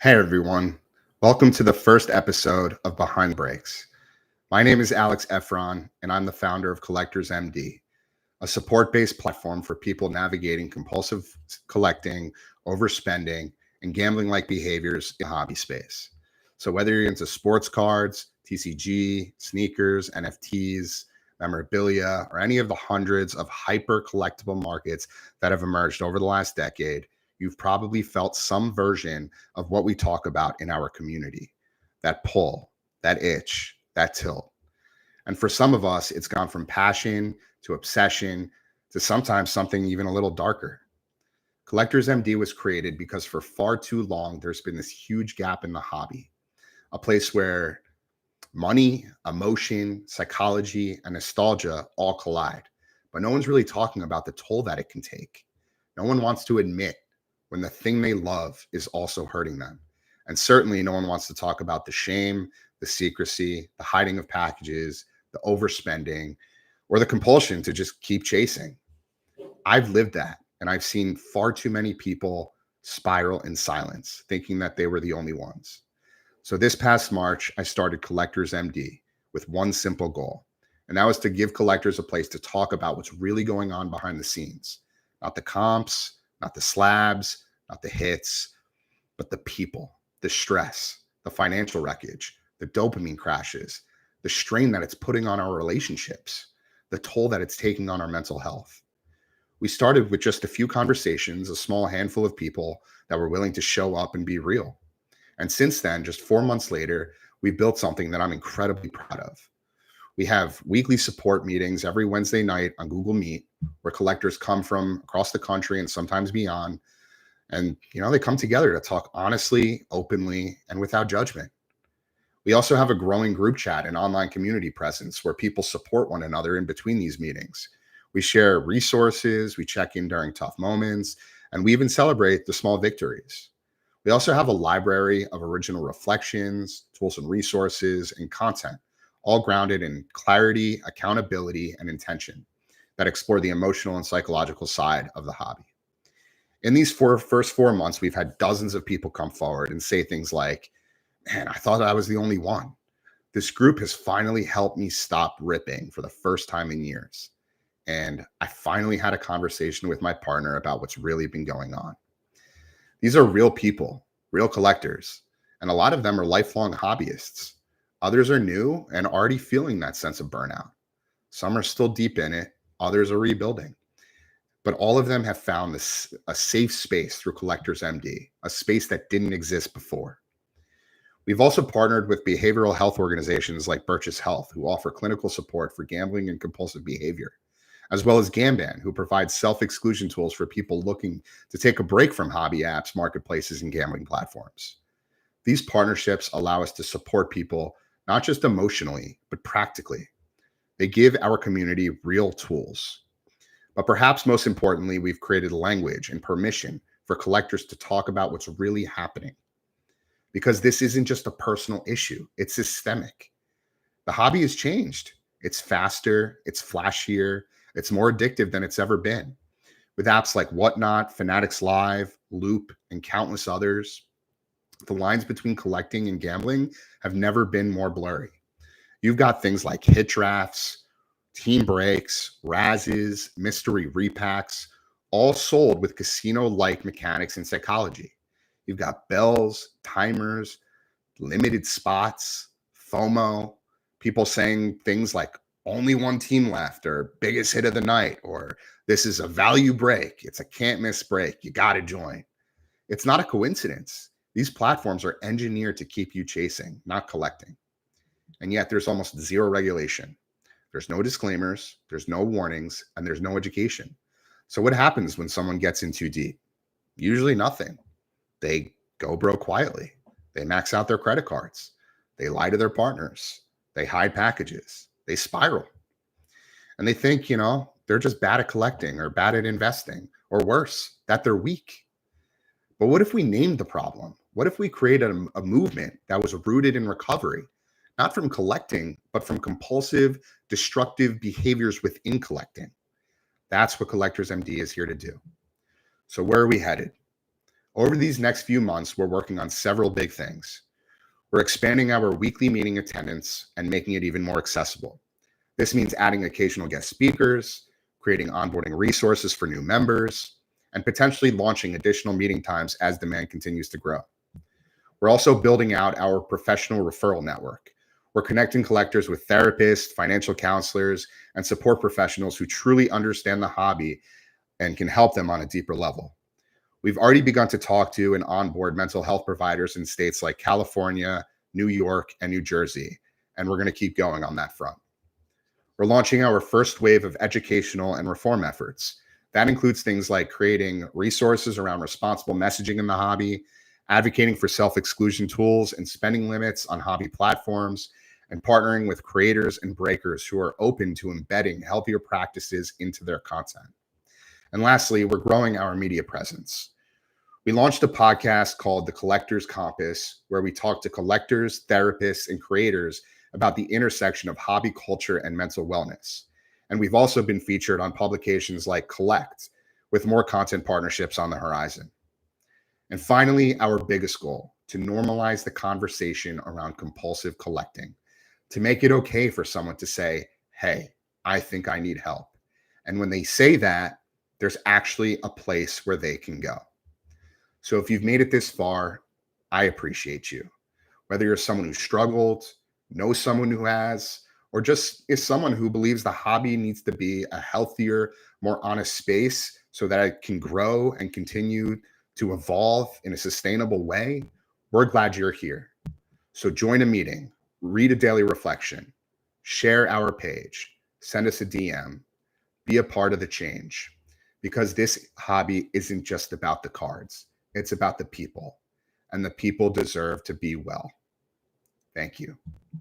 Hey everyone, welcome to the first episode of Behind Breaks. My name is Alyx Effron, and I'm the founder of Collectors MD, a support-based platform for people navigating compulsive collecting, overspending, and gambling-like behaviors in the hobby space. So whether you're into sports cards, TCG, sneakers, NFTs, memorabilia, or any of the hundreds of hyper collectible markets that have emerged over the last decade, you've probably felt some version of what we talk about in our community. That pull, that itch, that tilt. And for some of us, it's gone from passion to obsession to sometimes something even a little darker. Collectors MD was created because for far too long, there's been this huge gap in the hobby, a place where money, emotion, psychology, and nostalgia all collide. But no one's really talking about the toll that it can take. No one wants to admit when the thing they love is also hurting them. And certainly no one wants to talk about the shame, the secrecy, the hiding of packages, the overspending, or the compulsion to just keep chasing. I've lived that, and I've seen far too many people spiral in silence, thinking that they were the only ones. So this past March, I started Collectors MD with one simple goal, and that was to give collectors a place to talk about what's really going on behind the scenes. Not the comps, not the slabs, not the hits, but the people, the stress, the financial wreckage, the dopamine crashes, the strain that it's putting on our relationships, the toll that it's taking on our mental health. We started with just a few conversations, a small handful of people that were willing to show up and be real. And since then, just 4 months later, we've built something that I'm incredibly proud of. We have weekly support meetings every Wednesday night on Google Meet, where collectors come from across the country and sometimes beyond. And, they come together to talk honestly, openly, and without judgment. We also have a growing group chat and online community presence where people support one another in between these meetings. We share resources, we check in during tough moments, and we even celebrate the small victories. We also have a library of original reflections, tools and resources, and content, all grounded in clarity, accountability, and intention that explore the emotional and psychological side of the hobby. In these first 4 months, we've had dozens of people come forward and say things like, "Man, I thought I was the only one. This group has finally helped me stop ripping for the first time in years. And I finally had a conversation with my partner about what's really been going on." These are real people, real collectors, and a lot of them are lifelong hobbyists. Others are new and already feeling that sense of burnout. Some are still deep in it, others are rebuilding. But all of them have found a safe space through Collectors MD, a space that didn't exist before. We've also partnered with behavioral health organizations like Birch's Health, who offer clinical support for gambling and compulsive behavior, as well as Gamban, who provides self-exclusion tools for people looking to take a break from hobby apps, marketplaces, and gambling platforms. These partnerships allow us to support people not just emotionally, but practically. They give our community real tools. But perhaps most importantly, we've created language and permission for collectors to talk about what's really happening. Because this isn't just a personal issue, it's systemic. The hobby has changed. It's faster, it's flashier, it's more addictive than it's ever been. With apps like Whatnot, Fanatics Live, Loop, and countless others, the lines between collecting and gambling have never been more blurry. You've got things like hit drafts, team breaks, razzes, mystery repacks, all sold with casino-like mechanics and psychology. You've got bells, timers, limited spots, FOMO, people saying things like only one team left, or biggest hit of the night, or this is a value break. It's a can't miss break. You got to join. It's not a coincidence. These platforms are engineered to keep you chasing, not collecting. And yet there's almost zero regulation. There's no disclaimers, there's no warnings, and there's no education. So what happens when someone gets in too deep? Usually nothing. They go broke quietly. They max out their credit cards. They lie to their partners. They hide packages. They spiral. And they think, they're just bad at collecting or bad at investing, or worse, that they're weak. But what if we named the problem? What if we created a movement that was rooted in recovery, not from collecting, but from compulsive, destructive behaviors within collecting? That's what Collectors MD is here to do. So where are we headed? Over these next few months, we're working on several big things. We're expanding our weekly meeting attendance and making it even more accessible. This means adding occasional guest speakers, creating onboarding resources for new members, and potentially launching additional meeting times as demand continues to grow. We're also building out our professional referral network. We're connecting collectors with therapists, financial counselors, and support professionals who truly understand the hobby and can help them on a deeper level. We've already begun to talk to and onboard mental health providers in states like California, New York, and New Jersey, and we're going to keep going on that front. We're launching our first wave of educational and reform efforts. That includes things like creating resources around responsible messaging in the hobby, advocating for self-exclusion tools and spending limits on hobby platforms, and partnering with creators and breakers who are open to embedding healthier practices into their content. And lastly, we're growing our media presence. We launched a podcast called The Collector's Compass, where we talk to collectors, therapists, and creators about the intersection of hobby culture and mental wellness. And we've also been featured on publications like Collect, with more content partnerships on the horizon. And finally, our biggest goal, to normalize the conversation around compulsive collecting, to make it okay for someone to say, hey, I think I need help. And when they say that, there's actually a place where they can go. So if you've made it this far, I appreciate you. Whether you're someone who struggled, knows someone who has, or just is someone who believes the hobby needs to be a healthier, more honest space so that it can grow and continue to evolve in a sustainable way, we're glad you're here. So join a meeting, read a daily reflection, share our page, send us a DM, be a part of the change. Because this hobby isn't just about the cards, it's about the people, and the people deserve to be well. Thank you.